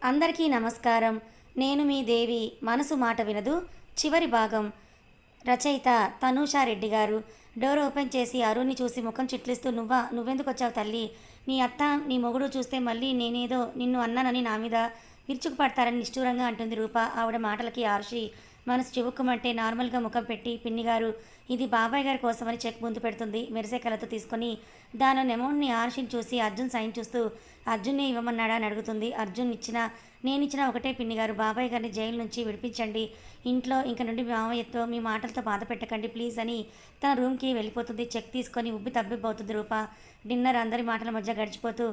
అందరికీ నమస్కారం. నేను మీ దేవి. మనసు మాట వినదు చివరి భాగం. రచయిత తనూషా రెడ్డి గారు. డోర్ ఓపెన్ చేసి అరుణ్ని చూసి ముఖం చిట్లిస్తూ నువ్వెందుకు వచ్చావు తల్లి? నీ అత్త నీ మొగుడు చూస్తే మళ్ళీ నేనేదో నిన్ను అన్నానని నా మీద విరుచుకుపడతారని నిష్ఠూరంగా అంటుంది రూప. ఆవిడ మాటలకి ఆర్షి మనసు చివుక్కుమంటే నార్మల్గా ముఖం పెట్టి పిన్నిగారు ఇది బాబాయ్ గారి కోసమని చెక్ ముందు పెడుతుంది. మెరిసే కలతో తీసుకొని దాని అమౌంట్ని ఆర్షిని చూసి అర్జున్ సైన్ చూస్తూ అర్జున్నే ఇవ్వమన్నాడా అని అడుగుతుంది. అర్జున్ నేనిచ్చిన ఒకటే పిన్నిగారు, బాబాయ్ గారిని జైలు నుంచి విడిపించండి. ఇంట్లో ఇంక నుండి మీ మామయ్యతో మీ మాటలతో బాధ పెట్టకండి ప్లీజ్ అని తన రూమ్కి వెళ్ళిపోతుంది. చెక్ తీసుకొని ఉబ్బి తబ్బిబ్బవుతుంది రూప. డిన్నర్ అందరి మాటల మధ్య గడిచిపోతూ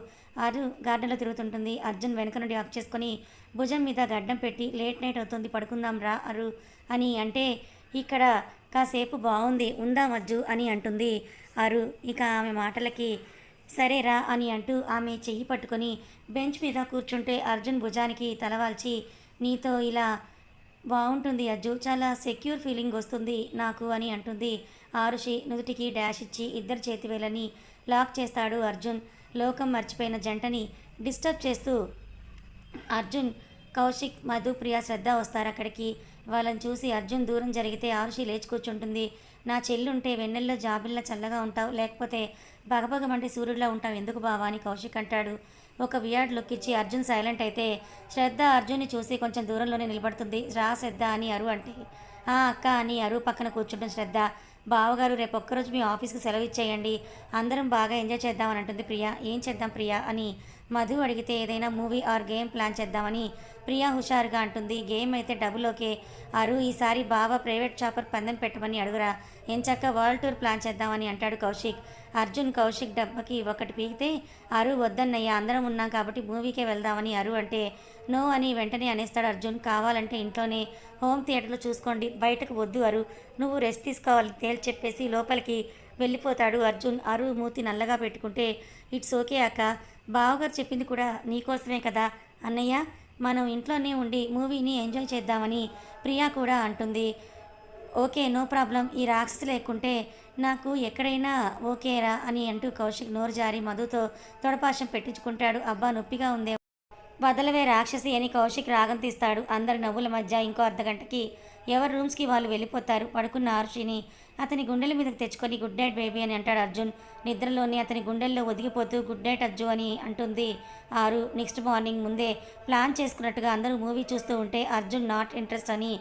గార్డెన్లో తిరుగుతుంటుంది. అర్జున్ వెనక నుండి ఆఫ్ చేసుకొని భుజం మీద గడ్డం పెట్టి లేట్ నైట్ అవుతుంది పడుకుందాం రా అని అంటే ఇక్కడ కాసేపు బాగుంది ఉందాం అజ్జు అని అంటుంది అరు. ఇక ఆమె మాటలకి సరేరా అని అంటూ ఆమె చెయ్యి పట్టుకొని బెంచ్ మీద కూర్చుంటే అర్జున్ భుజానికి తలవాల్చి నీతో ఇలా బాగుంటుంది అజ్జు, చాలా సెక్యూర్ ఫీలింగ్ వస్తుంది నాకు అని అంటుంది. ఆరుషి నుదుటికి డాష్ ఇచ్చి ఇద్దరు చేతివేలని లాక్ చేస్తాడు అర్జున్. లోకం మర్చిపోయిన జంటని డిస్టర్బ్ చేస్తూ అర్జున్, కౌశిక్, మధు, ప్రియ, శ్రద్ధ వస్తారు అక్కడికి. వాళ్ళని చూసి అర్జున్ దూరం జరిగితే ఆరుషి లేచి కూర్చుంటుంది. నా చెల్లుంటే వెన్నెల్లో జాబిల్లా చల్లగా ఉంటావు, లేకపోతే బగబగమంటే సూర్యుడిలా ఉంటావు ఎందుకు బావా అని కౌశిక్ అంటాడు. ఒక వియాడ్ లుక్ ఇచ్చి అర్జున్ సైలెంట్ అయితే శ్రద్ధ అర్జున్ని చూసి కొంచెం దూరంలోనే నిలబడుతుంది. రా శ్రద్ధ అని అరు అంటే అక్క అని అరు పక్కన కూర్చుంటుంది శ్రద్ధ. బావగారు రేపు ఒక్కరోజు మీ ఆఫీస్కి సెలవు ఇచ్చేయండి, అందరం బాగా ఎంజాయ్ చేద్దామని అంటుంది ప్రియ. ఏం చేద్దాం ప్రియా అని మధు అడిగితే ఏదైనా మూవీ ఆర్ గేమ్ ప్లాన్ చేద్దామని ప్రియా హుషారుగా అంటుంది. గేమ్ అయితే డబుల్ ఓకే అరు, ఈసారి బావ ప్రైవేట్ షాపర్ పందెం పెట్టమని అడుగురా, ఎంచక్క వరల్డ్ టూర్ ప్లాన్ చేద్దామని అంటాడు కౌశిక్. అర్జున్ కౌశిక్ డబ్బకి ఒకటి పీకితే అరు వద్దన్నయ్య అందరం ఉన్నాం కాబట్టి మూవీకే వెళ్దామని అరు అంటే నో అని వెంటనే అనేస్తాడు అర్జున్. కావాలంటే ఇంట్లోనే హోమ్ థియేటర్లో చూసుకోండి, బయటకు వద్దు అరు, నువ్వు రెస్ట్ తీసుకోవాలి తేల్చి చెప్పేసి లోపలికి వెళ్ళిపోతాడు అర్జున్. అరు మూతి నల్లగా పెట్టుకుంటే ఇట్స్ ఓకే అక్క, బావగారు చెప్పింది కూడా నీకోసమే కదా అన్నయ్య, మనం ఇంట్లోనే ఉండి మూవీని ఎంజాయ్ చేద్దామని ప్రియా కూడా అంటుంది. ఓకే నో ప్రాబ్లం, ఈ రాక్షసి లేకుంటే నాకు ఎక్కడైనా ఓకేరా అని అంటూ కౌశిక్ నోరు జారి మధుతో తొడపాశం పెట్టించుకుంటాడు. అబ్బా నొప్పిగా ఉందే వదలవే రాక్షసి అని కౌశిక్ రాగం తీస్తాడు. అందరి నవ్వుల మధ్య ఇంకో అర్ధగంటకి ఎవరి రూమ్స్కి వాళ్ళు వెళ్ళిపోతారు. పడుకున్న ఆర్షిని అతని గుండెల మీదకి తెచ్చుకొని గుడ్ నైట్ బేబీ అని అంటాడు అర్జున్. నిద్రలోనే అతని గుండెల్లో ఒదిగిపోతూ గుడ్ నైట్ అజ్జు అని అంటుంది ఆరు. నెక్స్ట్ మార్నింగ్ ముందే ప్లాన్ చేసుకున్నట్టుగా అందరూ మూవీ చూస్తూ ఉంటే అర్జున్ నాట్ ఇంట్రెస్ట్ అని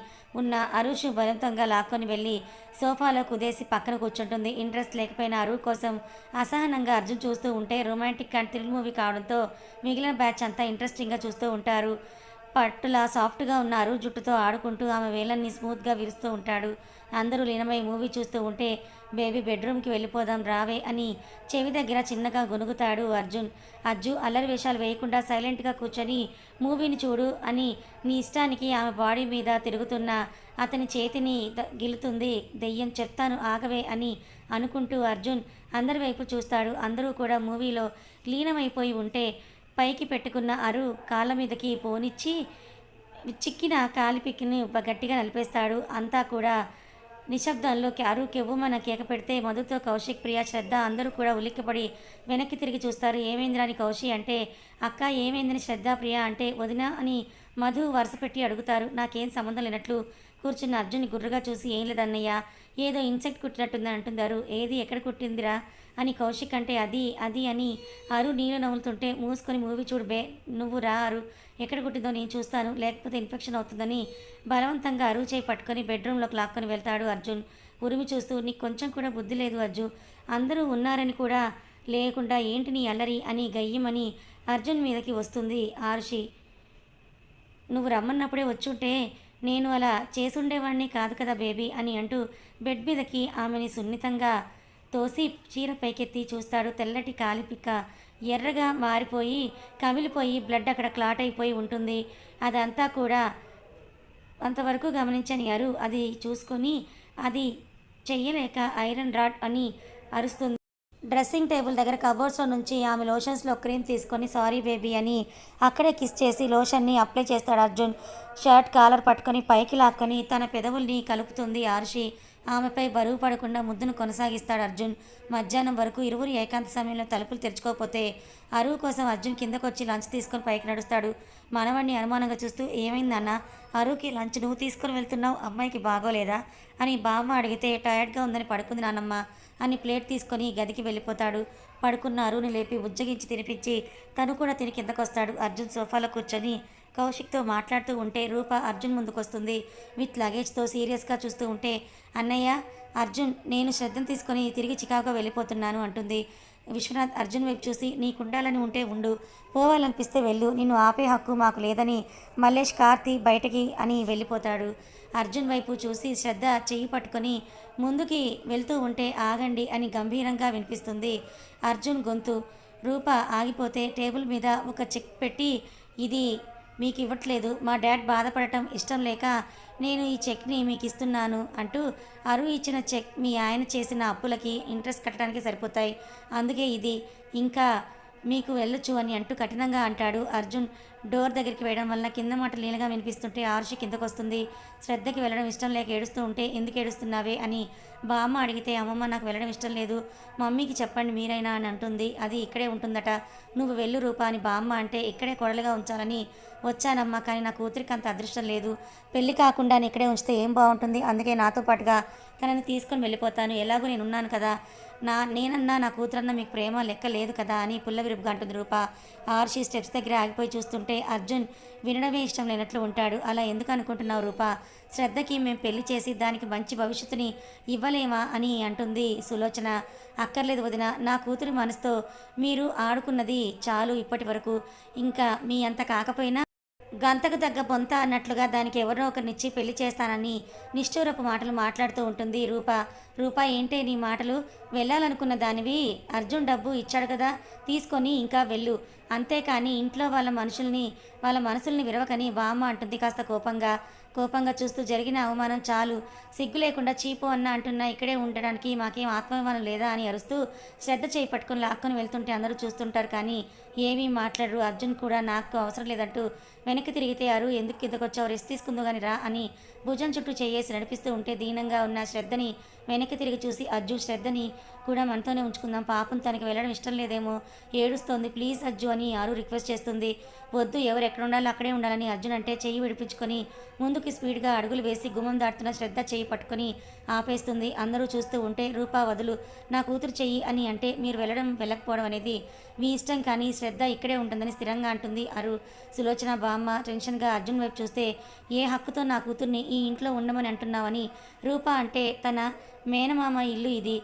ఉన్న అరుషు బలవంతంగా లాక్కొని వెళ్ళి సోఫాలో కుదేసి పక్కన కూర్చుంటుంది. ఇంట్రెస్ట్ లేకపోయినా అరు కోసం అసహనంగా అర్జున్ చూస్తూ ఉంటే రొమాంటిక్ అండ్ థ్రిల్ మూవీ కావడంతో మిగిలిన బ్యాచ్ అంతా ఇంట్రెస్టింగ్గా చూస్తూ ఉంటారు. పట్టులా సాఫ్ట్గా ఉన్నారు జుట్టుతో ఆడుకుంటూ ఆమె వేలన్నీ స్మూత్గా విరుస్తూ ఉంటాడు. అందరూ లీనమై మూవీ చూస్తూ ఉంటే బేబీ బెడ్రూమ్కి వెళ్ళిపోదాం రావే అని చెవి దగ్గర చిన్నగా గొనుగుతాడు అర్జున్. అజ్జు అల్లరి వేషాలు వేయకుండా సైలెంట్గా కూర్చొని మూవీని చూడు అని నీ ఇష్టానికి ఆమె బాడీ మీద తిరుగుతున్న అతని చేతిని గిలుతుంది దెయ్యం, చెప్తాను ఆగవే అని అనుకుంటూ అర్జున్ అందరి వైపు చూస్తాడు. అందరూ కూడా మూవీలో లీనమైపోయి ఉంటే పైకి పెట్టుకున్న అరు కాళ్ళ మీదకి పోనిచ్చి చిక్కిన కాలిపిక్కిని గట్టిగా నలిపేస్తాడు. అంతా కూడా నిశ్శబ్దంలోకి అరు కెవ్వుమన కేక పెడితే మధుతో కౌశిక్, ప్రియా, శ్రద్ధ అందరూ కూడా ఉలిక్కిపడి వెనక్కి తిరిగి చూస్తారు. ఏమైందిరా అని కౌశి అంటే అక్క ఏమైందని శ్రద్ధ, ప్రియా అంటే వదిన అని మధు వరుస పెట్టి అడుగుతారు. నాకేం సంబంధం లేనట్లు కూర్చున్న అర్జున్ని గుర్రుగా చూసి ఏం లేదన్నయ్య, ఏదో ఇన్సెక్ట్ కుట్టినట్టుందని అంటున్నారు. ఏది ఎక్కడ కుట్టిందిరా అని కౌశిక్ అంటే అది అని అరు నీళ్ళు నవ్వులుతుంటే మూసుకొని మూవీ చూడు నువ్వు రా అరు, ఎక్కడ కుట్టిందో నేను చూస్తాను, లేకపోతే ఇన్ఫెక్షన్ అవుతుందని బలవంతంగా అరువు చేయి పట్టుకొని బెడ్రూమ్లోకి లాక్కొని వెళ్తాడు అర్జున్. ఉరిమి చూస్తూ నీకు కొంచెం కూడా బుద్ధి లేదు అర్జున్, అందరూ ఉన్నారని కూడా లేకుండా ఏంటి నీ అల్లరి అని గయ్యమని అర్జున్ మీదకి వస్తుంది ఆరుషి. నువ్వు రమ్మన్నప్పుడే వచ్చుంటే నేను అలా చేసుండేవాడిని కాదు కదా బేబీ అని అంటూ బెడ్ మీదకి ఆమెని సున్నితంగా తోసి చీర పైకెత్తి చూస్తాడు. తెల్లటి కాలిపిక్క ఎర్రగా మారిపోయి కమిలిపోయి బ్లడ్ అక్కడ క్లాట్ అయిపోయి ఉంటుంది. అదంతా కూడా అంతవరకు గమనించని అరు అది చూసుకొని అది చెయ్యలేక ఐరన్ రాడ్ అని అరుస్తుంది. డ్రెస్సింగ్ టేబుల్ దగ్గర కబోర్డ్స్లో నుంచి ఆమె లోషన్స్లో క్రీమ్ తీసుకొని సారీ బేబీ అని అక్కడే కిస్ చేసి లోషన్ని అప్లై చేస్తాడు అర్జున్. షర్ట్ కాలర్ పట్టుకొని పైకి లాక్కొని తన పెదవుల్ని కలుపుతుంది ఆర్షి. ఆమెపై బరువు పడకుండా ముద్దును కొనసాగిస్తాడు అర్జున్. మధ్యాహ్నం వరకు ఇరువురు ఏకాంత సమయంలో తలుపులు తెరుచుకోకపోతే అరువు కోసం అర్జున్ కిందకొచ్చి లంచ్ తీసుకొని పైకి నడుస్తాడు. మనవణ్ణి అనుమానంగా చూస్తూ, ఏమైందన్న, అరువుకి లంచ్ నువ్వు తీసుకొని వెళ్తున్నావు, అమ్మాయికి బాగోలేదా అని బామ్మ అడిగితే, టైర్డ్గా ఉందని పడుకుంది నానమ్మ అని ప్లేట్ తీసుకొని గదికి వెళ్ళిపోతాడు. పడుకున్న అరువుని లేపి బుజ్జగించి తినిపించి తను కూడా తిని కిందకొస్తాడు. అర్జున్ సోఫాలో కూర్చొని కౌశిక్తో మాట్లాడుతూ ఉంటే రూప అర్జున్ ముందుకొస్తుంది. విత్ లగేజ్తో సీరియస్గా చూస్తూ ఉంటే, అన్నయ్య, అర్జున్, నేను శ్రద్ధను తీసుకొని తిరిగి చికాగో వెళ్ళిపోతున్నాను అంటుంది. విశ్వనాథ్ అర్జున్ వైపు చూసి, నీకుండాలని ఉంటే ఉండు, పోవాలనిపిస్తే వెళ్ళు, నిన్ను ఆపే హక్కు మాకు లేదని మల్లేష్ కార్తీ బయటకి అని వెళ్ళిపోతాడు. అర్జున్ వైపు చూసి శ్రద్ధ చెయ్యి పట్టుకొని ముందుకి వెళ్తూ ఉంటే, ఆగండి అని గంభీరంగా వినిపిస్తుంది అర్జున్ గొంతు. రూప ఆగిపోతే టేబుల్ మీద ఒక చెక్ పెట్టి, ఇది మీకు ఇవ్వట్లేదు, మా డాడ్ బాధపడటం ఇష్టం లేక నేను ఈ చెక్ని మీకు ఇస్తున్నాను అంటూ, అరువు ఇచ్చిన చెక్ మీ ఆయన చేసిన అప్పులకి ఇంట్రెస్ట్ కట్టడానికి సరిపోతాయి, అందుకే ఇది, ఇంకా మీకు వెళ్ళొచ్చు అని అంటూ కఠినంగా అంటాడు అర్జున్. డోర్ దగ్గరికి వేయడం వల్ల కింద మాట లీనగా వినిపిస్తుంటే ఆరుషి కిందకు వస్తుంది. శ్రద్ధకి వెళ్ళడం ఇష్టం లేక ఏడుస్తూ ఉంటే, ఎందుకు ఏడుస్తున్నావే అని బామ్మ అడిగితే, అమ్మమ్మ, నాకు వెళ్ళడం ఇష్టం లేదు, మమ్మీకి చెప్పండి మీరైనా అని అంటుంది. అది ఇక్కడే ఉంటుందట, నువ్వు వెళ్ళు రూపా అని బామ్మ అంటే, ఇక్కడే కొడలుగా ఉంచాలని వచ్చానమ్మా, కానీ నా కూతురికి అంత అదృష్టం లేదు, పెళ్లి కాకుండా ఇక్కడే ఉంచితే ఏం బాగుంటుంది, అందుకే నాతో పాటుగా తనని తీసుకొని వెళ్ళిపోతాను, ఎలాగో నేను ఉన్నాను కదా, నేనన్నా నా కూతురన్నా మీకు ప్రేమ లెక్క లేదు కదా అని పుల్లవిరుపుగా అంటుంది రూప. ఆర్షి స్టెప్స్ దగ్గర ఆగిపోయి చూస్తుంటే అర్జున్ వినడమే ఇష్టం లేనట్లు ఉంటాడు. అలా ఎందుకు అనుకుంటున్నావు రూప, శ్రద్ధకి మేము పెళ్లి చేసి దానికి మంచి భవిష్యత్తుని ఇవ్వలేమా అని అంటుంది సులోచన. అక్కర్లేదు వదిన, నా కూతురి మనసుతో మీరు ఆడుకున్నది చాలు ఇప్పటి వరకు, ఇంకా మీ అంత కాకపోయినా గంతకు తగ్గ పొంత అన్నట్లుగా దానికి ఎవరో ఒకరినిచ్చి పెళ్లి చేస్తానని నిష్ఠూరపు మాటలు మాట్లాడుతూ ఉంటుంది రూప. రూప, ఏంటే నీ మాటలు, వెళ్ళాలనుకున్న దానివి అర్జున్ డబ్బు ఇచ్చాడు కదా, తీసుకొని ఇంకా వెళ్ళు, అంతేకాని ఇంట్లో వాళ్ళ మనసుల్ని విరవకని బామ్మ అంటుంది కాస్త కోపంగా చూస్తూ. జరిగిన అవమానం చాలు, సిగ్గు లేకుండా చీపు అన్న అంటున్నా, ఇక్కడే ఉండడానికి మాకేం ఆత్మాభిమానం లేదా అని అరుస్తూ శ్రద్ధ చేయి పట్టుకొని లాక్కొని వెళ్తుంటే అందరూ చూస్తుంటారు కానీ ఏమీ మాట్లాడరు. అర్జున్ కూడా నాకు అవసరం లేదంటూ వెనక్కి తిరిగితే, అరు, ఎందుకు కిందకొచ్చావు, రెస్ట్ తీసుకుందో కానీ రా అని భుజం చుట్టూ చేయేసి నడిపిస్తూ ఉంటే దీనంగా ఉన్న శ్రద్ధని వెనక్కి తిరిగి చూసి, అజ్జు, శ్రద్ధని కూడా మనతోనే ఉంచుకుందాం, పాపం తనకి వెళ్ళడం ఇష్టం లేదేమో, ఏడుస్తోంది, ప్లీజ్ అజ్జు అని ఆరు రిక్వెస్ట్ చేస్తుంది. వద్దు, ఎవరు ఎక్కడ ఉండాలో అక్కడే ఉండాలని అర్జున్ అంటే చెయ్యి విడిపించుకొని ముందుకి స్పీడ్గా అడుగులు వేసి గుమ్మం దాటుతున్న శ్రద్ధ చెయ్యి పట్టుకొని ఆపేస్తుంది. అందరూ చూస్తూ ఉంటే, రూపా వదులు, నా కూతురు చెయ్యి అని అంటే, మీరు వెళ్ళకపోవడం అనేది మీ ఇష్టం, కానీ శ్రద్ధ ఇక్కడే ఉంటుందని స్థిరంగా అంటుంది అరు. సులోచన బామ్మ టెన్షన్గా అర్జున్ వైపు చూస్తే, ఏ హక్కుతో నా కూతుర్ని ఈ ఇంట్లో ఉండమని అంటున్నావని రూప అంటే, తన మేనమామ ఇల్లు ఇది,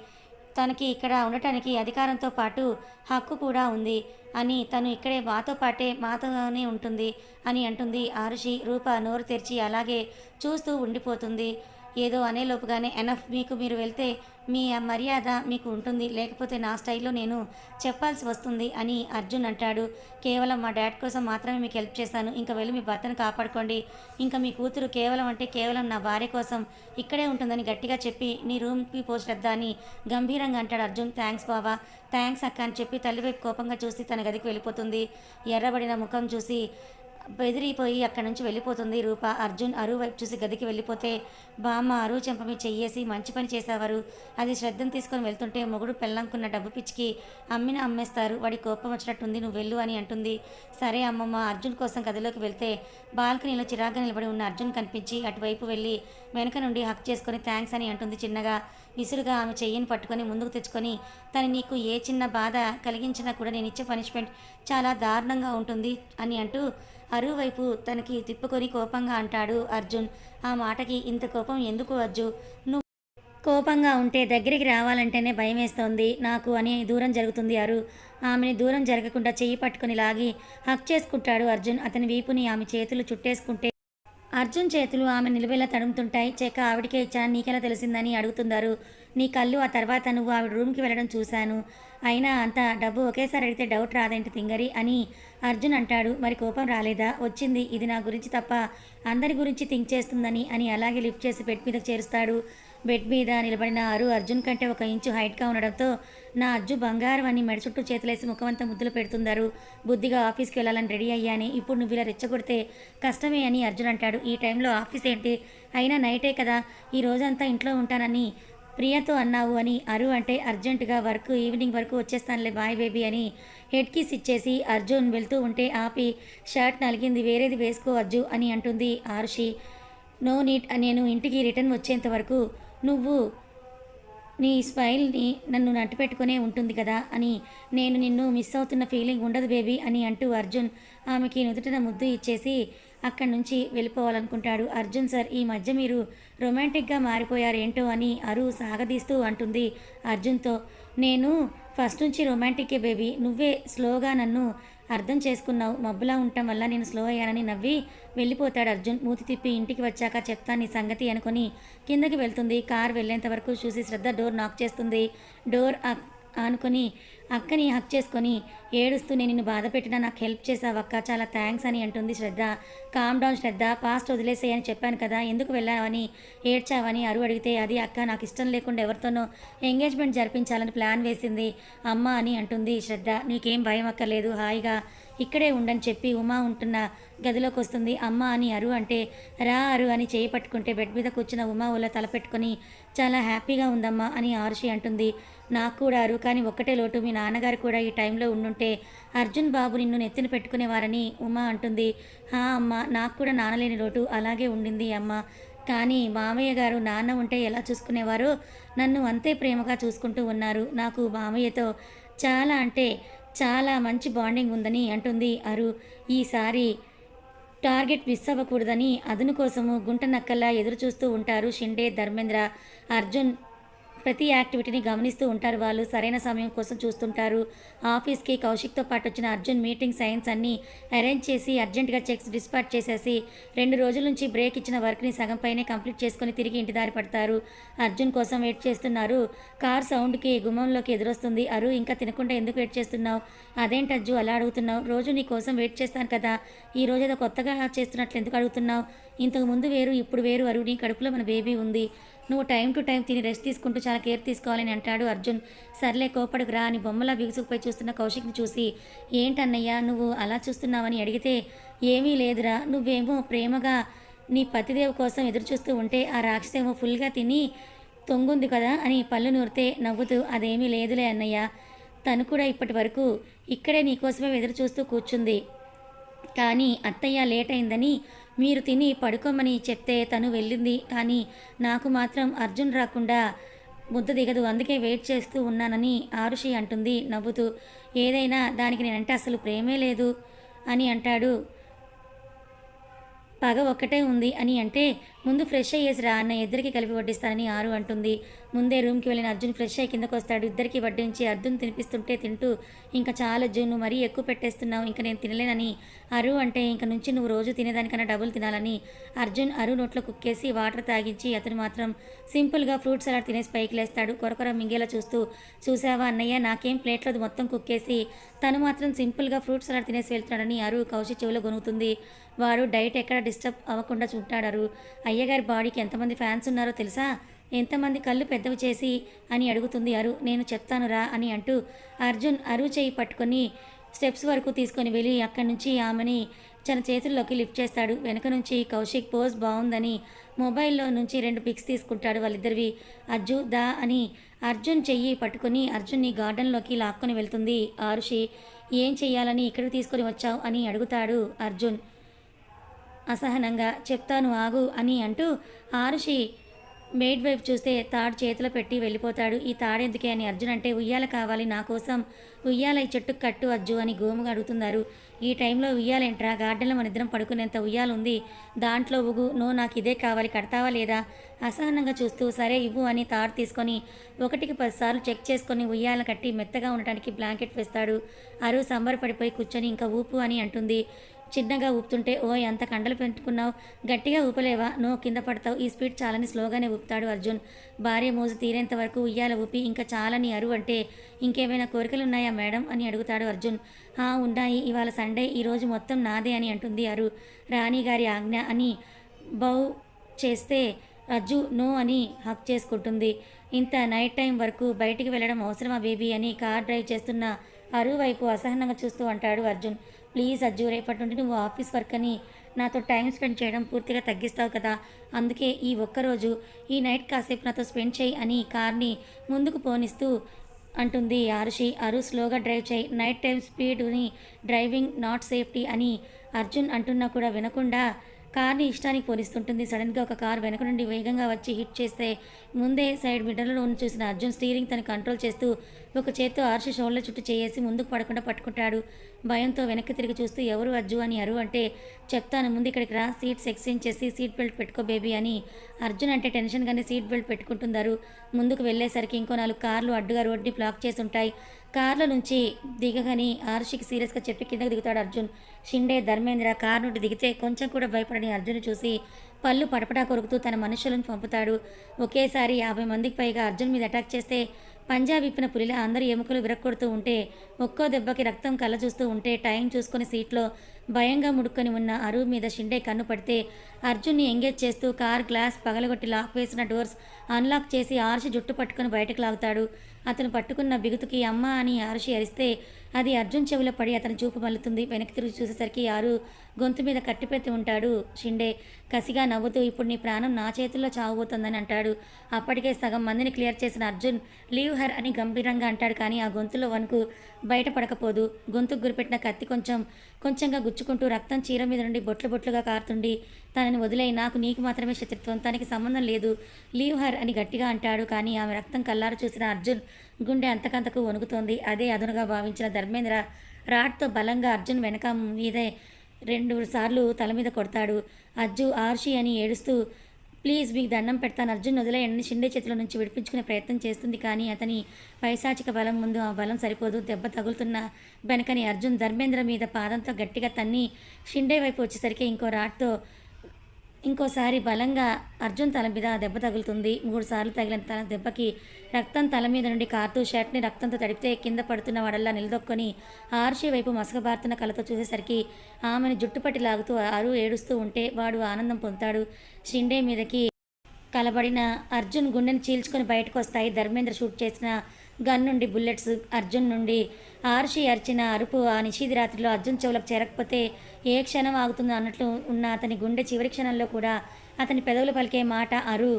తనకి ఇక్కడ ఉండటానికి అధికారంతో పాటు హక్కు కూడా ఉంది అని, తను ఇక్కడే మాతోనే ఉంటుంది అని అంటుంది ఆరుషి. రూప నోరు తెరిచి అలాగే చూస్తూ ఉండిపోతుంది. ఏదో అనేలోపుగానే, ఎనఫ్, మీరు వెళ్తే మీ మర్యాద మీకు ఉంటుంది, లేకపోతే నా స్టైల్లో నేను చెప్పాల్సి వస్తుంది అని అర్జున్ అంటాడు. కేవలం మా డాడ్ కోసం మాత్రమే మీకు హెల్ప్ చేశాను, ఇంకా వెళ్ళి మీ భర్తను కాపాడుకోండి, ఇంకా మీ కూతురు కేవలం నా భార్య కోసం ఇక్కడే ఉంటుందని గట్టిగా చెప్పి నీ రూమ్కి పో శ్రద్ధ అని గంభీరంగా అంటాడు అర్జున్. థ్యాంక్స్ బావా, థ్యాంక్స్ అక్క అని చెప్పి తల్లివైపు కోపంగా చూసి తన గదికి వెళ్ళిపోతుంది. ఎర్రబడిన ముఖం చూసి బెదిరిపోయి అక్కడి నుంచి వెళ్ళిపోతుంది రూప. అర్జున్ అరువు వైపు చూసి గదికి వెళ్ళిపోతే, బామ్మ అరువు చెంప మీద చెయ్యేసి, మంచి పని చేసేవారు, అది శ్రద్ధను తీసుకొని వెళ్తుంటే మొగుడు పెళ్ళంకున్న డబ్బు పిచ్చికి అమ్మేస్తారు, వాడి కోపం వచ్చినట్టుంది, నువ్వు వెళ్ళు అని అంటుంది. సరే అమ్మమ్మ. అర్జున్ కోసం గదిలోకి వెళ్తే బాల్కనీలో చిరాగ్గా నిలబడి ఉన్న అర్జున్ కనిపించి అటువైపు వెళ్ళి వెనక నుండి హక్ చేసుకొని థ్యాంక్స్ అని అంటుంది చిన్నగా. విసురుగా ఆమె చెయ్యిని పట్టుకొని ముందుకు తెచ్చుకొని, తను నీకు ఏ చిన్న బాధ కలిగించినా కూడా నేను ఇచ్చే పనిష్మెంట్ చాలా దారుణంగా ఉంటుంది అని అంటూ అరువు వైపు తనకి తిప్పుకొని కోపంగా అంటాడు అర్జున్. ఆ మాటకి ఇంత కోపం ఎందుకు అజ్జు, నువ్వు కోపంగా ఉంటే దగ్గరికి రావాలంటేనే భయం వేస్తోంది నాకు అని దూరం జరుగుతుంది అరు. ఆమెని దూరం జరగకుండా చెయ్యి పట్టుకొని లాగి హక్ చేసుకుంటాడు అర్జున్. అతని వీపుని ఆమె చేతులు చుట్టేసుకుంటే అర్జున్ చేతులు ఆమె నిలువెలా తడుముతుంటాయి. చెక్క ఆవిడికే ఇచ్చాను, నీకెలా తెలిసిందని అడుగుతున్నారు. నీ కళ్ళు, ఆ తర్వాత నువ్వు ఆవిడ రూమ్కి వెళ్ళడం చూశాను, అయినా అంత డబ్బు ఒకేసారి అడిగితే డౌట్ రాదేంటి తింగరి అని అర్జున్ అంటాడు. మరి కోపం రాలేదా? వచ్చింది, ఇది నా గురించి తప్ప అందరి గురించి థింక్ చేస్తుందని అని అలాగే లిఫ్ట్ చేసి బెడ్ మీదకి చేరుస్తాడు. బెడ్ మీద నిలబడిన అర్జున్ కంటే 1 ఇంచు హైట్గా ఉండడంతో నా అజ్జు బంగారం అని మెడ చుట్టూ చేతులేసి ముఖమంతా ముద్దులు పెడుతుందారు. బుద్ధిగా ఆఫీస్కి వెళ్ళాలని రెడీ అయ్యాని, ఇప్పుడు నువ్వు ఇలా రెచ్చగొడితే కష్టమే అని అర్జున్ అంటాడు. ఈ టైంలో ఆఫీస్ ఏంటి, అయినా నైటే కదా, ఈ రోజంతా ఇంట్లో ఉంటానని ప్రియతో అన్నావు అని అంటే అర్జెంటుగా వర్క్ ఈవినింగ్ వరకు వచ్చేస్తానులే బాయ్ బేబీ అని హెడ్ కీస్ ఇచ్చేసి అర్జున్ వెళ్తూ ఉంటే ఆపి షర్ట్ నలిగింది వేరేది వేసుకో అజ్జు అని అంటుంది ఆరుషి. నో నీట్, నేను ఇంటికి రిటర్న్ వచ్చేంత వరకు నువ్వు నీ స్మైల్ని నన్ను నట్టుపెట్టుకునే ఉంటుంది కదా అని, నేను నిన్ను మిస్ అవుతున్న ఫీలింగ్ ఉండదు బేబీ అని అంటూ అర్జున్ ఆమెకి నుదుటిన ముద్దు ఇచ్చేసి అక్కడి నుంచి వెళ్ళిపోవాలనుకుంటాడు. అర్జున్ సార్, ఈ మధ్య మీరు రొమాంటిక్గా మారిపోయారేంటో అని సాగదీస్తూ అంటుంది అర్జున్తో. నేను ఫస్ట్ నుంచి రొమాంటిక్కే బేబీ, నువ్వే స్లోగా నన్ను అర్థం చేసుకున్నావు, మబ్బులా ఉండటం వల్ల నేను స్లో అయ్యానని నవ్వి వెళ్ళిపోతాడు అర్జున్. మూతి తిప్పి ఇంటికి వచ్చాక చెప్తాను నీ సంగతి అనుకొని కిందకి వెళ్తుంది. కార్ వెళ్ళేంత వరకు చూసి శ్రద్ధ డోర్ నాక్ చేస్తుంది. డోర్ అనుకొని అక్కని హక్ చేసుకొని ఏడుస్తూ నేను నిన్ను బాధ పెట్టినా నాకు హెల్ప్ చేసావక్క, చాలా థ్యాంక్స్ అని అంటుంది శ్రద్ధ. కామ్ డౌన్ శ్రద్ధ, పాస్ట్ వదిలేసేయని చెప్పాను కదా, ఎందుకు వెళ్ళావని ఏడ్చావని అడిగితే అది అక్క నాకు ఇష్టం లేకుండా ఎవరితోనో ఎంగేజ్మెంట్ జరిపించాలని ప్లాన్ వేసింది అమ్మ అని అంటుంది శ్రద్ధ. నీకేం భయం అక్కర్లేదు, హాయిగా ఇక్కడే ఉండని చెప్పి ఉమా ఉంటున్న గదిలోకి వస్తుంది. అమ్మ అని అంటే రా అని చేయి పట్టుకుంటే బెడ్ మీద కూర్చున్న ఉమా ఉల్ల తల పెట్టుకొని చాలా హ్యాపీగా ఉందమ్మా అని ఆరుషి అంటుంది. నాకు కూడా కానీ ఒక్కటే లోటు, మీ నాన్నగారు కూడా ఈ టైంలో ఉండుంటే అర్జున్ బాబు నిన్ను నెత్తిన పెట్టుకునేవారని ఉమా అంటుంది. అమ్మ, నాకు కూడా నాన్నలేని లోటు అలాగే ఉండింది అమ్మ, కానీ మామయ్య గారు నాన్న ఉంటే ఎలా చూసుకునేవారో నన్ను అంతే ప్రేమగా చూసుకుంటూ ఉన్నారు. నాకు మామయ్యతో చాలా అంటే చాలా మంచి బాండింగ్ ఉందని అంటుంది ఈసారి టార్గెట్ మిస్ అవ్వకూడదని అదును కోసము గుంట నక్కల్లా ఎదురు చూస్తూ ఉంటారు షిండే, ధర్మేంద్ర. అర్జున్ ప్రతి యాక్టివిటీని గమనిస్తూ ఉంటారు. వాళ్ళు సరైన సమయం కోసం చూస్తుంటారు. ఆఫీస్కి కౌశిక్తో పాటు వచ్చిన అర్జున్ మీటింగ్ సైన్స్ అన్నీ అరేంజ్ చేసి అర్జెంటుగా చెక్స్ డిస్పాచ్ చేసేసి 2 రోజుల నుంచి బ్రేక్ ఇచ్చిన వర్క్ని సగం పైనే కంప్లీట్ చేసుకుని తిరిగి ఇంటి దారి పడతారు. అర్జున్ కోసం వెయిట్ చేస్తున్నారు. కార్ సౌండ్కి గుమ్మంలోకి ఎదురొస్తుంది. ఇంకా తినకుండా ఎందుకు వెయిట్ చేస్తున్నావు, అదేంటి అజ్జు అలా అడుగుతున్నావు, రోజు నీ కోసం వెయిట్ చేస్తాను కదా, ఈ రోజు ఏదో కొత్తగా చేస్తున్నట్లు ఎందుకు అడుగుతున్నావు, ఇంతకు ముందు వేరు ఇప్పుడు వేరు నీ కడుపులో మన బేబీ ఉంది, నువ్వు టైం టు టైం తిని రెస్ట్ తీసుకుంటూ చాలా కేర్ తీసుకోవాలని అంటాడు అర్జున్. సర్లే కోపడుకు రా అని బొమ్మలా బిగుసుకుపోయి చూస్తున్న కౌశిక్ని చూసి ఏంటన్నయ్యా నువ్వు అలా చూస్తున్నావని అడిగితే ఏమీ లేదురా, నువ్వేమో ప్రేమగా నీ పతిదేవు కోసం ఎదురు చూస్తూ ఉంటే ఆ రాక్షసేమో ఫుల్గా తిని తొంగుంది కదా అని పళ్ళు నూరితే నవ్వుతూ అదేమీ లేదులే అన్నయ్య, తను కూడా ఇప్పటి వరకు ఇక్కడే నీకోసమే ఎదురు చూస్తూ కూర్చుంది, కానీ అత్తయ్య లేట్ అయిందని మీరు తిని పడుకోమని చెప్తే తను వెళ్ళింది, కానీ నాకు మాత్రం అర్జున్ రాకుండా ముద్ద దిగదు, అందుకే వెయిట్ చేస్తూ ఉన్నానని ఆరుషి అంటుంది నవ్వుతూ. ఏదైనా దానికి నేనంటే అసలు ప్రేమే లేదు అని అంటాడు. పగ ఒక్కటే ఉంది అని అంటే ముందు ఫ్రెష్ అయ్యేసి రా అన్న, ఇద్దరికి కలిపి వడ్డిస్తానని అంటుంది. ముందే రూమ్కి వెళ్ళిన అర్జున్ ఫ్రెష్ అయ్యి కిందకు వస్తాడు. ఇద్దరికి వడ్డించి అర్జున్ తినిపిస్తుంటే తింటూ ఇంకా చాలా అర్జున్ నువ్వు మరీ ఎక్కువ పెట్టేస్తున్నావు, ఇంకా నేను తినలేనని అంటే ఇంక నుంచి నువ్వు రోజు తినేదానికన్నా డబుల్ తినాలని అర్జున్ నోట్లో కుక్కేసి వాటర్ తాగించి అతను మాత్రం సింపుల్గా ఫ్రూట్ సలాడ్ తినేసి పైకి లేస్తాడు. కొరకొర మింగేలా చూస్తూ చూసావా అన్నయ్య, నాకేం ప్లేట్లో మొత్తం కుక్కేసి తను మాత్రం సింపుల్గా ఫ్రూట్ సలాడ్ తినేసి వెళ్తున్నాడని కౌశి చెవిలో గొనుగుతుంది. వాడు డైట్ ఎక్కడ డిస్టర్బ్ అవ్వకుండా చూంటాడారు. అయ్యగారి బాడీకి ఎంతమంది ఫ్యాన్స్ ఉన్నారో తెలుసా, ఎంతమంది కళ్ళు పెద్దవి చేసి అని అడుగుతుంది నేను చెప్తాను రా అని అంటూ అర్జున్ చేయి పట్టుకొని స్టెప్స్ వరకు తీసుకొని వెళ్ళి అక్కడి నుంచి ఆమెని తన చేతుల్లోకి లిఫ్ట్ చేస్తాడు. వెనక నుంచి కౌశిక్ పోజ్ బాగుందని మొబైల్లో నుంచి 2 పిక్స్ తీసుకుంటాడు వాళ్ళిద్దరివి. అజ్జు దా అని అర్జున్ చెయ్యి పట్టుకొని అర్జున్ని గార్డెన్లోకి లాక్కొని వెళ్తుంది ఆరుషి. ఏం చెయ్యాలని ఇక్కడికి తీసుకొని వచ్చావు అని అడుగుతాడు అర్జున్ అసహనంగా. చెప్తాను ఆగు అని అంటూ ఆరుషి మేడ్ వైపు చూస్తే తాడు చేతిలో పెట్టి వెళ్ళిపోతాడు. ఈ తాడెందుకే అని అర్జున్ అంటే ఉయ్యాల కావాలి నా కోసం, ఉయ్యాల ఈ చెట్టుకు కట్టు అజ్జు అని గోముగా అడుగుతున్నారు. ఈ టైంలో ఉయ్యాలేంట్రా, గార్డెన్లో మన ఇద్దరం పడుకునేంత ఉయ్యాల ఉంది, దాంట్లో ఉగు, నాకు ఇదే కావాలి, కడతావా లేదా అసహనంగా చూస్తూ సరే ఇవ్వు అని తాడు తీసుకొని 1కి 10 సార్లు చెక్ చేసుకొని ఉయ్యాల కట్టి మెత్తగా ఉండటానికి బ్లాంకెట్ వేస్తాడు. సంబరపడిపోయి కూర్చొని ఇంకా ఊపు అని అంటుంది. చిన్నగా ఊపుతుంటే ఎంత కండలు పెంచుకున్నావు, గట్టిగా ఊపలేవా, కింద పడతావు, ఈ స్పీడ్ చాలని స్లోగానే ఊపుతాడు అర్జున్. భార్య మోజు తీరేంత వరకు ఉయ్యాల ఊపి ఇంకా చాలని అంటే ఇంకేమైనా కోరికలు ఉన్నాయా మేడం అని అడుగుతాడు అర్జున్. ఉన్నాయి, ఇవాళ సండే, ఈరోజు మొత్తం నాదే అని అంటుంది రాణిగారి ఆజ్ఞ అని బౌ చేస్తే రజ్జు నో అని హక్ చేసుకుంటుంది. ఇంత నైట్ టైం వరకు బయటికి వెళ్ళడం అవసరమా బేబీ అని కార్ డ్రైవ్ చేస్తున్న అరు వైపు అసహనంగా చూస్తూ అంటాడు అర్జున్. ప్లీజ్ అజ్జు, రేపటి నుండి నువ్వు ఆఫీస్ వర్క్ అని నాతో టైం స్పెండ్ చేయడం పూర్తిగా తగ్గిస్తావు కదా, అందుకే ఈ ఒక్కరోజు ఈ నైట్ కాసేపు నాతో స్పెండ్ చేయి అని కార్ని ముందుకు పోనిస్తూ అంటుంది ఆరుషి. అరు స్లోగా డ్రైవ్ చేయి, నైట్ టైం స్పీడ్ని డ్రైవింగ్ నాట్ సేఫ్టీ అని అర్జున్ అంటున్నా కూడా వినకుండా కార్ని ఇష్టానికి పోలిస్తుంటుంది. సడన్గా ఒక కార్ వెనక నుండి వేగంగా వచ్చి హిట్ చేస్తే ముందే సైడ్ మిర్రర్లో చూసిన అర్జున్ స్టీరింగ్ తను కంట్రోల్ చేస్తూ ఒక చేత్తో ఆర్షి షోల్డర్ చుట్టూ చేసి ముందుకు పడకుండా పట్టుకుంటాడు. భయంతో వెనక్కి తిరిగి చూస్తూ ఎవరు అజ్జు అని అరు అంటే చెప్తాను, ముందు ఇక్కడికి రా, సీట్స్ ఎక్స్చేంజ్ చేసి సీట్ బెల్ట్ పెట్టుకో బేబీ అని అర్జున్ అంటే టెన్షన్గానే సీట్ బెల్ట్ పెట్టుకుంటున్నారు. ముందుకు వెళ్ళేసరికి ఇంకో 4 కార్లు అడ్డుగా రోడ్ని బ్లాక్ చేసి ఉంటాయి. కార్ల నుంచి దిగగాని ఆరుషికి సీరియస్గా చెప్పి కిందకు దిగుతాడు అర్జున్. షిండే, ధర్మేంద్ర కార్ నుండి దిగితే కొంచెం కూడా భయపడని అర్జున్ చూసి పళ్ళు పటపటా కొరుకుతూ తన మనుషులను పంపుతాడు. ఒకేసారి 50 మందికి పైగా అర్జున్ మీద అటాక్ చేస్తే పంజాబ్ ఇప్పిన పులిలా అందరి ఎముకలు విరక్కొడుతూ ఉంటే ఒక్కో దెబ్బకి రక్తం కళ్ళ చూస్తూ ఉంటే టైం చూసుకుని సీట్లో భయంగా ముడుక్కొని ఉన్న అరు మీద షిండే కన్ను పడితే అర్జున్ని ఎంగేజ్ చేస్తూ కార్ గ్లాస్ పగలగొట్టి లాక్ వేసిన డోర్స్ అన్లాక్ చేసి ఆర్షి జుట్టు పట్టుకుని బయటకు లాగుతాడు. అతను పట్టుకున్న బిగుతుకి అమ్మ అని ఆరుషి అరిస్తే అది అర్జున్ చెవిలో పడి అతని చూపు మల్లుతుంది. వెనక్కి తిరిగి చూసేసరికి ఆరు గొంతు మీద కట్టిపెట్టి ఉంటాడు షిండే. కసిగా నవ్వుతూ ఇప్పుడు నీ ప్రాణం నా చేతుల్లో చావబోతోందని అంటాడు. అప్పటికే సగం మందిని క్లియర్ చేసిన అర్జున్ లీవ్ హర్ అని గంభీరంగా అంటాడు. కానీ ఆ గొంతులో వణుకు బయటపడకపోదు. గొంతుకు గురిపెట్టిన కత్తి కొంచెంగా గుచ్చుకుంటూ రక్తం చీర మీద నుండి బొట్లు బొట్లుగా కారుతుండి తనని వదిలేయి, నాకు నీకు మాత్రమే శత్రుత్వం, తనకి సంబంధం లేదు, లీవ్ హర్ అని గట్టిగా అంటాడు. కానీ ఆమె రక్తం కల్లారు చూసిన అర్జున్ గుండె అంతకంతకు వణుకుతోంది. అదే అదునుగా భావించిన ధర్మేంద్ర రాడ్తో బలంగా అర్జున్ వెనక మీదే 2 సార్లు తల మీద కొడతాడు. అజ్జు ఆర్షి అని ఏడుస్తూ ప్లీజ్ మీకు దండం పెడతాను, అర్జున్ వదిలేయండి షిండే చేతుల నుంచి విడిపించుకునే ప్రయత్నం చేస్తుంది. కానీ అతని పైశాచిక బలం ముందు ఆ బలం సరిపోదు. దెబ్బ తగులుతున్న వెనకని అర్జున్ ధర్మేంద్ర మీద పాదంతో గట్టిగా తన్ని షిండే వైపు వచ్చేసరికి ఇంకోసారి బలంగా అర్జున్ తల మీద దెబ్బ తగులుతుంది. 3 సార్లు తగిలిన తల దెబ్బకి రక్తం తల మీద నుండి కారుతూ షర్ట్ని రక్తంతో తడిపితే కింద పడుతున్న వాడల్లా నిలదొక్కొని ఆర్షి వైపు మసకబారుతున్న కళ్ళతో చూసేసరికి ఆమెను జుట్టుపట్టి లాగుతూ అరు ఏడుస్తూ ఉంటే వాడు ఆనందం పొందుతాడు. షిండే మీదకి కలబడిన అర్జున్ గుండెని చీల్చుకొని బయటకు వస్తాయి. ధర్మేంద్ర షూట్ చేసిన గన్ నుండి బుల్లెట్స్ అర్జున్ నుండి ఆర్షి అరిచిన అరుపు ఆ నిషీధి రాత్రిలో అర్జున్ చెవులకు చేరకపోతే ఏ క్షణం ఆగుతుందో అన్నట్లు ఉన్న అతని గుండె చివరి క్షణంలో కూడా అతని పెదవులు పలికే మాట అరు.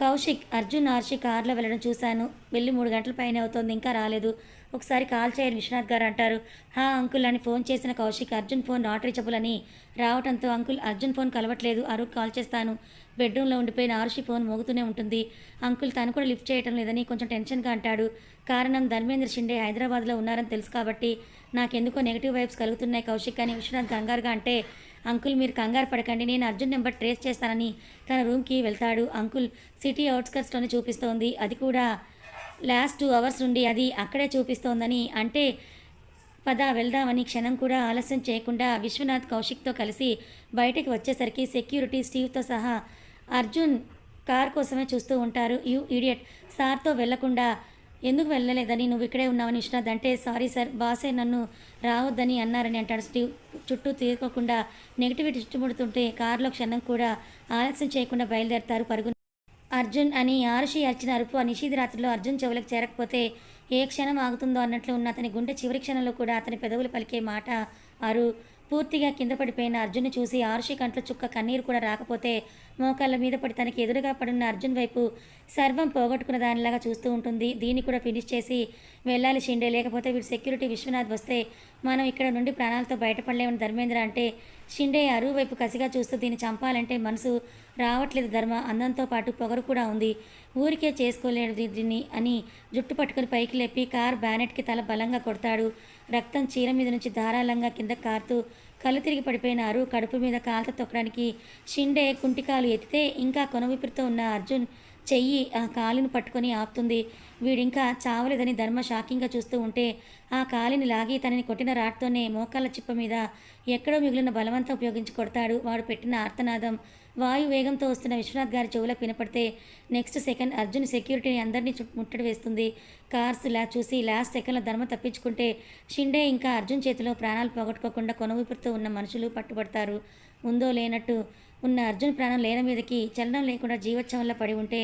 కౌశిక్, అర్జున్ ఆర్షి కార్లో వెళ్ళడం చూశాను, వెళ్ళి 3 గంటల పైన అవుతోంది, ఇంకా రాలేదు, ఒకసారి కాల్ చేయని విశ్వనాథ్ గారు అంటారు. హా అంకుల్ అని ఫోన్ చేసిన Kaushik Arjun phone not reachable అని రావడంతో అంకుల్ అర్జున్ ఫోన్ కలవట్లేదు, అరుకు కాల్ చేస్తాను, బెడ్రూమ్లో ఉండిపోయిన ఆరుషి ఫోన్ మోగుతూనే ఉంటుంది అంకుల్, తను కూడా లిఫ్ట్ చేయటం లేదని కొంచెం టెన్షన్గా అంటాడు. కారణం ధర్మేంద్ర షిండే హైదరాబాద్లో ఉన్నారని తెలుసు కాబట్టి నాకెందుకో నెగిటివ్ వైబ్స్ కలుగుతున్నాయి కౌశిక్ అని విశ్వనాథ్ కంగారుగా అంటే అంకుల్ మీరు కంగారు పడకండి, నేను అర్జున్ నెంబర్ ట్రేస్ చేస్తానని తన రూమ్కి వెళ్తాడు. అంకుల్ సిటీ అవుట్స్కర్ట్స్లోనే చూపిస్తోంది, అది కూడా లాస్ట్ 2 అవర్స్ నుండి అది అక్కడే చూపిస్తోందని అంటే పద వెళ్దామని క్షణం కూడా ఆలస్యం చేయకుండా విశ్వనాథ్ కౌశిక్తో కలిసి బయటికి వచ్చేసరికి సెక్యూరిటీ స్టీవ్తో సహా అర్జున్ కార్ కోసమే చూస్తూ ఉంటారు. యూ ఇడియట్, సార్తో వెళ్లకుండా ఎందుకు వెళ్ళలేదని నువ్వు ఇక్కడే ఉన్నావని విశ్వనాథ్ అంటే సారీ సార్, బాసే నన్ను రావద్దని అన్నారని అంటాడు. స్టీవ్ చుట్టూ తీరుకోకుండా నెగిటివిటీ చుట్టుముడుతుంటే కారులో క్షణం కూడా ఆలస్యం చేయకుండా బయలుదేరతారు పరుగు. అర్జున్ అని ఆరుషి అరిచిన అరుపు ఆ నిషీధి రాత్రిలో అర్జున్ చెవులకు చేరకపోతే ఏ క్షణం ఆగుతుందో అన్నట్లు ఉన్న అతని గుండె చివరి క్షణంలో కూడా అతని పెదవులు పలికే మాట అరు. పూర్తిగా కింద పడిపోయిన అర్జున్ని చూసి ఆరుషి కంట్లో చుక్క కన్నీరు కూడా రాకపోతే మోకాళ్ళ మీద పడి తనకి ఎదురుగా పడున్న అర్జున్ వైపు సర్వం పోగొట్టుకున్న దానిలాగా చూస్తూ ఉంటుంది. దీన్ని కూడా ఫినిష్ చేసి వెళ్ళాలి షిండే, లేకపోతే వీడు సెక్యూరిటీ విశ్వనాథ్ వస్తే మనం ఇక్కడ నుండి ప్రాణాలతో బయటపడలేమని ధర్మేంద్ర అంటే షిండే అరువు వైపు కసిగా చూస్తూ దీన్ని చంపాలంటే మనసు రావట్లేదు ధర్మ, అందంతో పాటు పొగరు కూడా ఉంది, ఊరికే చేసుకోలేడు దీన్ని అని జుట్టు పట్టుకుని పైకి లేపి కార్ బ్యానెట్కి తల బలంగా కొడతాడు. రక్తం చీర మీద నుంచి ధారాళంగా కింద కారుతూ కళ్ళు తిరిగి పడిపోయిన అరు కడుపు మీద కాలుతో తొక్కడానికి షిండే కుంటికాలు ఎత్తితే ఇంకా కొనవిపురితో ఉన్న అర్జున్ చెయ్యి ఆ కాలుని పట్టుకొని ఆపుతుంది. వీడింకా చావలేదని ధర్మ షాకింగ్గా చూస్తూ ఉంటే ఆ కాలిని లాగి తనని కొట్టిన రాట్తోనే మోకాళ్ళ చిప్ప మీద ఎక్కడో మిగిలిన బలవంతా ఉపయోగించి కొడతాడు. వాడు పెట్టిన ఆర్తనాదం వాయు వేగంతో వస్తున్న విశ్వనాథ్ గారి చెవులకు వినపడితే నెక్స్ట్ సెకండ్ అర్జున్ సెక్యూరిటీని అందరినీ ముట్టడి వేస్తుంది. కార్స్ చూసి లాస్ట్ సెకండ్లో ధర్మ తప్పించుకుంటే షిండే ఇంకా అర్జున్ చేతిలో ప్రాణాలు పోగొట్టుకోకుండా కొనవూపిరితో ఉన్న మనుషులు పట్టుబడతారు. ఉందో లేనట్టు ఉన్న అర్జున్ ప్రాణం లేన మీదకి చలనం లేకుండా జీవోత్సవంలో పడి ఉంటే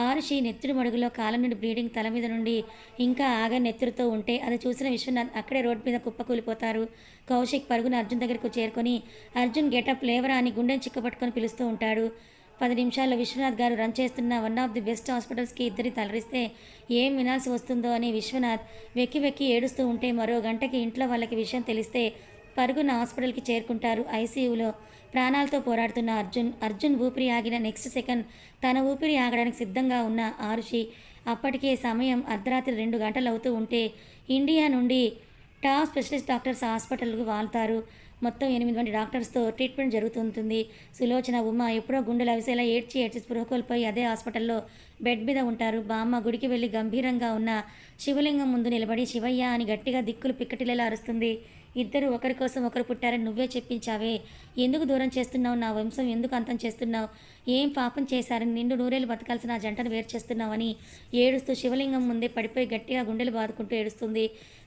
ఆరుషి నెత్తుడి మడుగులో కాలం నుండి బ్లీడింగ్ తల మీద నుండి ఇంకా ఆగ నెత్తురుతో ఉంటే అది చూసిన విశ్వనాథ్ అక్కడే రోడ్డు మీద కుప్పకూలిపోతారు. కౌశిక్ పరుగున అర్జున్ దగ్గరకు చేరుకొని అర్జున్ గెటప్ లేవరా అని గుండెని చిక్కపట్టుకొని పిలుస్తూ ఉంటాడు. 10 నిమిషాల్లో విశ్వనాథ్ గారు రన్ చేస్తున్న వన్ ఆఫ్ ది బెస్ట్ హాస్పిటల్స్కి ఇద్దరి తలరిస్తే ఏం వినాల్సి వస్తుందో అని విశ్వనాథ్ వెక్కి వెక్కి ఏడుస్తూ ఉంటే మరో గంటకి ఇంట్లో వాళ్ళకి విషయం తెలిస్తే పరుగున హాస్పిటల్కి చేరుకుంటారు. ఐసీయూలో ప్రాణాలతో పోరాడుతున్న అర్జున్ ఊపిరి ఆగిన నెక్స్ట్ సెకండ్ తన ఊపిరి ఆగడానికి సిద్ధంగా ఉన్న ఆరుషి. అప్పటికే సమయం అర్ధరాత్రి 2 గంటలు అవుతూ ఉంటే ఇండియా నుండి టాప్ స్పెషలిస్ట్ డాక్టర్స్ హాస్పిటల్కు వాళ్తారు. మొత్తం 8 మంది డాక్టర్స్తో ట్రీట్మెంట్ జరుగుతుంటుంది. సులోచన ఉమ ఎప్పుడో గుండెలు అవిసేలా ఏడ్చి స్పృహ కోల్పోయి అదే హాస్పిటల్లో బెడ్ మీద ఉంటారు. బామ్మ గుడికి వెళ్ళి గంభీరంగా ఉన్న శివలింగం ముందు నిలబడి శివయ్య అని గట్టిగా దిక్కులు పిక్కటిలేలా అరుస్తుంది. ఇద్దరు ఒకరి కోసం ఒకరు పుట్టారని నువ్వే చెప్పించావే, ఎందుకు దూరం చేస్తున్నావు, నా వంశం ఎందుకు అంతం చేస్తున్నావు, ఏం పాపం చేశారని నిండు నూరేళ్ళు బతకాల్సిన ఆ జంటను వేరు చేస్తున్నావని ఏడుస్తూ శివలింగం ముందే పడిపోయి గట్టిగా గుండెలు బాదుకుంటూ ఏడుస్తుంది.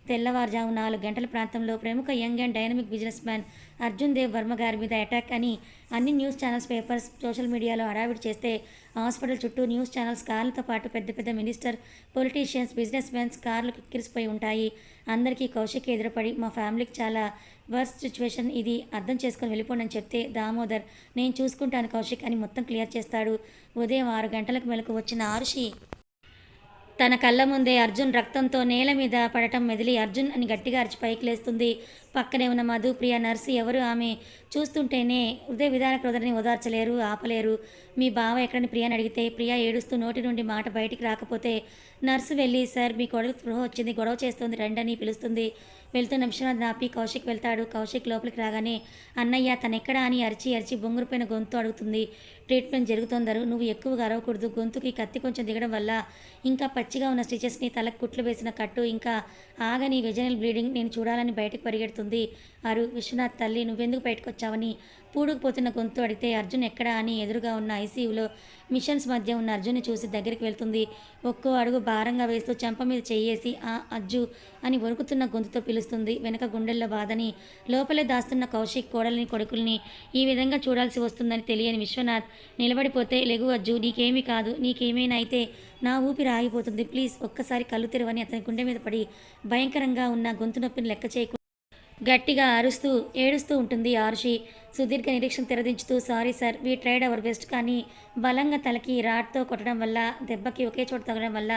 తెల్లవారుజాము 4 గంటల ప్రాంతంలో ప్రముఖ young and dynamic businessman Arjun Dev Varma గారి మీద అటాక్ అని అన్ని న్యూస్ ఛానల్స్, పేపర్స్, సోషల్ మీడియాలో హడావిడి చేస్తే హాస్పిటల్ చుట్టూ న్యూస్ ఛానల్స్ కార్లతో పాటు పెద్ద పెద్ద మినిస్టర్, పొలిటీషియన్స్, బిజినెస్ మ్యాన్స్ కార్లు కిక్కిరిసిపోయి ఉంటాయి. అందరికీ కౌశిక్ ఎదురుపడి మా ఫ్యామిలీకి చాలా వర్స్ట్ సిచ్యువేషన్, ఇది అర్థం చేసుకొని వెళ్ళిపోండి అని చెప్తే దామోదర్ నేను చూసుకుంటాను కౌశిక్ అని మొత్తం క్లియర్ చేస్తాడు. ఉదయం 6 గంటలకు మెలకు వచ్చిన ఆరుషి తన కళ్ళ ముందే అర్జున్ రక్తంతో నేల మీద పడటం మెదిలి అర్జున్ అని గట్టిగా అరిచి పైకి లేస్తుంది. పక్కనే ఉన్న మధు, ప్రియ, నర్సు ఎవరు ఆమె చూస్తుంటేనే హృదయ విధాన క్రోధని ఓదార్చలేరు, ఆపలేరు. మీ బావ ఎక్కడని ప్రియని అడిగితే ప్రియ ఏడుస్తూ నోటి నుండి మాట బయటికి రాకపోతే నర్సు వెళ్ళి సార్ మీ కొడుకు స్పృహ వచ్చింది, గొడవ చేస్తుంది రండని పిలుస్తుంది. వెళ్తున్న విశ్వనాథ్ నాపి కౌశిక్ వెళ్తాడు. కౌశిక్ లోపలికి రాగానే అన్నయ్య తనెక్కడా అని అరిచి బొంగురుపోయిన గొంతు అడుగుతుంది. ట్రీట్మెంట్ జరుగుతోందరు, నువ్వు ఎక్కువగా అరవకూడదు, గొంతుకి కత్తి కొంచెం దిగడం వల్ల ఇంకా పచ్చిగా ఉన్న స్టిచెస్ని, తలకు కుట్లు వేసిన కట్టు, ఇంకా ఆగని వెజనల్ బ్లీడింగ్ నేను చూడాలని బయటకు పరిగెడుతుంది. విశ్వనాథ్ తల్లి నువ్వెందుకు బయటకు వచ్చావని పూడుకుపోతున్న గొంతు అడిగితే అర్జున్ ఎక్కడా అని ఎదురుగా ఉన్న ఐసీయూలో మిషన్స్ మధ్య ఉన్న అర్జున్ని చూసి దగ్గరికి వెళ్తుంది. ఒక్కో అడుగు భారంగా వేస్తూ చెంప మీద చెయ్యేసి ఆ అజ్జు అని వణుకుతున్న గొంతుతో పిలుస్తుంది. వెనక గుండెల్లో బాధని, లోపలే దాస్తున్న కౌశిక్ కోడలిని, కొడుకుల్ని ఈ విధంగా చూడాల్సి వస్తుందని తెలియని విశ్వనాథ్ నిలబడిపోతే లెగు అజ్జు, నీకేమీ కాదు, నీకేమైనా అయితే నా ఊపిరి ఆగిపోతుంది, ప్లీజ్ ఒక్కసారి కళ్ళు తెరవని అతని గుండె మీద పడి భయంకరంగా ఉన్న గొంతు నొప్పిని లెక్క చేయకుండా గట్టిగా అరుస్తూ ఏడుస్తూ ఉంటుంది ఆరుషి. సుదీర్ఘ నిరీక్షణ తెరదించుతూ sorry sir, we tried our best, కానీ బలంగా తలకి రాడ్తో కొట్టడం వల్ల, దెబ్బకి ఒకే చోట తగ్గడం వల్ల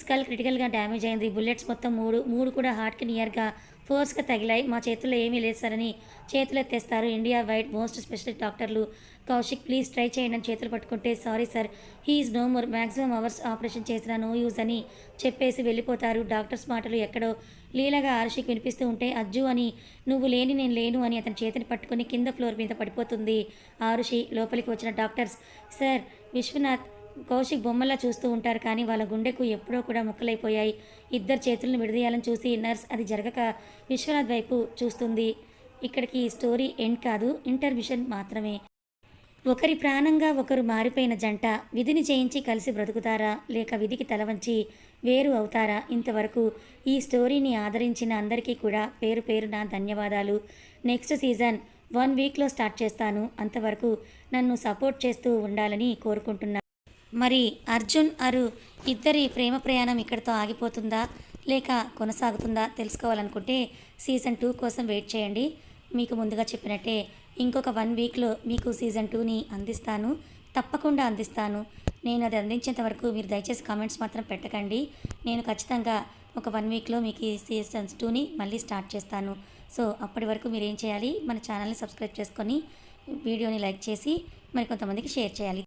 స్కల్ క్రిటికల్గా డ్యామేజ్ అయింది. బుల్లెట్స్ మొత్తం మూడు కూడా హార్ట్కి నియర్గా ఫోర్స్గా తగిలాయి. మా చేతుల్లో ఏమీ లేదు సార్ అని చేతులు ఎత్తేస్తారు ఇండియా వైడ్ మోస్ట్ స్పెషలిస్ట్ డాక్టర్లు. కౌశిక్ ప్లీజ్ ట్రై చేయండి అని చేతులు పట్టుకుంటే sorry sir, he's no more, maximum hours operation చేసిన నో యూజ్ అని చెప్పేసి వెళ్ళిపోతారు. డాక్టర్స్ మాటలు ఎక్కడో లీలగా ఆరుషికి వినిపిస్తూ ఉంటే అజ్జు అని నువ్వు లేని నేను లేను అని అతని చేతిని పట్టుకుని కింద ఫ్లోర్ మీద పడిపోతుంది ఆరుషి. లోపలికి వచ్చిన డాక్టర్స్ సార్ విశ్వనాథ్, కౌశిక్ బొమ్మల్లా చూస్తూ ఉంటారు కానీ వాళ్ళ గుండెకు ఎప్పుడో కూడా ముక్కలైపోయాయి. ఇద్దరు చేతులను విడదీయాలని చూసి నర్స్ అది జరగక విశ్వనాథ్ వైపు చూస్తుంది. ఇక్కడికి స్టోరీ ఎండ్ కాదు, ఇంటర్మిషన్ మాత్రమే. ఒకరి ప్రాణంగా ఒకరు మారిపోయిన జంట విధిని జయించి కలిసి బ్రతుకుతారా, లేక విధికి తలవంచి వేరు అవుతారా? ఇంతవరకు ఈ స్టోరీని ఆదరించిన అందరికీ కూడా పేరు పేరున ధన్యవాదాలు. నెక్స్ట్ సీజన్ 1 వీక్లో స్టార్ట్ చేస్తాను. అంతవరకు నన్ను సపోర్ట్ చేస్తూ ఉండాలని కోరుకుంటున్నాను. మరి అర్జున్ అరు ఇద్దరి ప్రేమ ప్రయాణం ఇక్కడితో ఆగిపోతుందా లేక కొనసాగుతుందా తెలుసుకోవాలనుకుంటే సీజన్ 2 కోసం వెయిట్ చేయండి. మీకు ముందుగా చెప్పినట్టే ఇంకొక 1 వీక్లో మీకు సీజన్ 2ని అందిస్తాను, తప్పకుండా అందిస్తాను. నేను అది అందించేంత వరకు మీరు దయచేసి కామెంట్స్ మాత్రం పెట్టకండి. నేను ఖచ్చితంగా ఒక 1 వీక్లో మీకు ఈ సీజన్ 2ని మళ్ళీ స్టార్ట్ చేస్తాను. సో అప్పటి వరకు మీరు ఏం చేయాలి, మన ఛానల్ని సబ్స్క్రైబ్ చేసుకొని వీడియోని లైక్ చేసి మరి కొంతమందికి షేర్ చేయాలి.